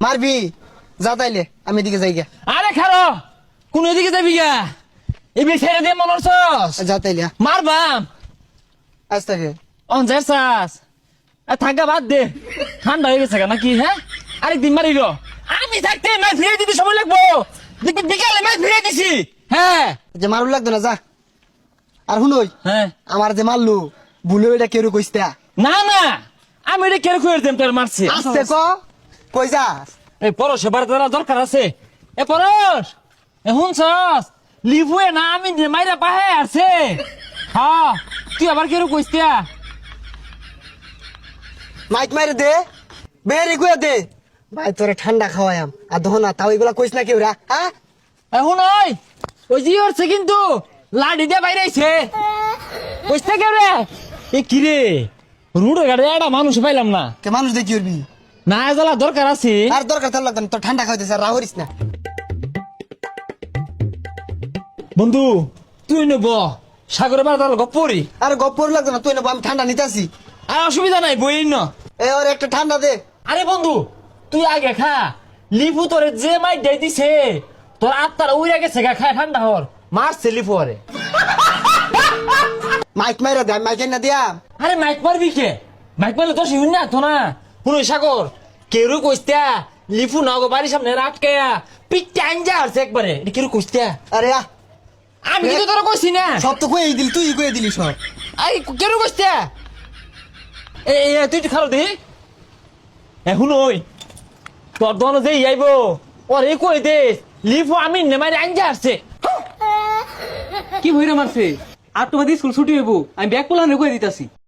মারবি যা তাইলে আমি এদিকে যাই গা। আরে খারো কোন এদিকে যাবি গা এবি ছেড়ে দে মনরছস যা তাইলে মারবাম আজ থেকে অনজার চাস থাকা বাদ দে ঠান্ডা হয়ে গেছে নাকি হ্যাঁ আরেকদিন মারিল আমি থাকতে ম্যাচ ফিরে দিতে সময় লাগবো দেখবি বিকালে ম্যাচ ফিরে দিছি হ্যাঁ যে মারু লাগতো না যা। আর শুনই হ্যাঁ আমার যে মারলু ভুলে এটা কেউ কইস্তা না না আমি এটা কেন করে দেম তোর মারছি আসতে কই যাস? এই পরশ এবার তোরা দরকার আছে এ পরশ এ শুনছস লিভুয়ে না আমি মাইরা পাহে আছে হ্যাঁ তুই আবার কেন কইস্তিয়া মাইক মাইরে দে বেরি কইয়া দে ভাই তোরে ঠান্ডা খাওয়ায়াম আর দহনা তাও এগুলা কইস না কেউ রা হ্যাঁ এখন ওই জি হচ্ছে কিন্তু লাডি দিয়ে বাইরে আইছে কইস্তা কে রে এ কি রে রুড়ে গাড়ি একটা মানুষ পাইলাম না কে মানুষ দেখি উঠবি না জ্বালা দরকার আছে আর দরকার তার লাগতো না তোর ঠান্ডা খাওয়াইতেছে আর রাহরিস না। বন্ধু তুই নেব সাগরে বাজার গপ্পরি আর গপ্পর লাগতো না তুই নেবো আমি ঠান্ডা নিতেছি। আর অসুবিধা নাই বই ন এ ওর একটা ঠান্ডা দে। আরে বন্ধু তুই আগে খা লিপু তোরে যে মাই দেই দিছে তোর আত্মার উইরা গেছে গা খায় ঠান্ডা হর মারছে লিপু আরে মাইক মাইরা দে আমি মাইক না দিয়া আরে মাইক মারবি কে মাইক মারলে তো শুন না তো না শুনো সাগর কেরু কইস্তা লিপু নাগো বাড়ির সামনে আটকে পিঠটা আঞ্জা আসছে একবারে এটা কেরু কইস্তা আরে আমি কিন্তু তোরা কইছি না সব তো কয়ে দিলি তুই কয়ে দিলি সব। আই কেরু কইস্তা এ তুই একটু খালো দেখি এখন ওই তোর দন যে আইব ওর এই কই দে লিফু আমি নেমারে আঞ্জা আসছে কি ভইরা মারছে আর তোমাদের স্কুল ছুটি হইব আমি ব্যাগ পোলান রেখে দিতাছি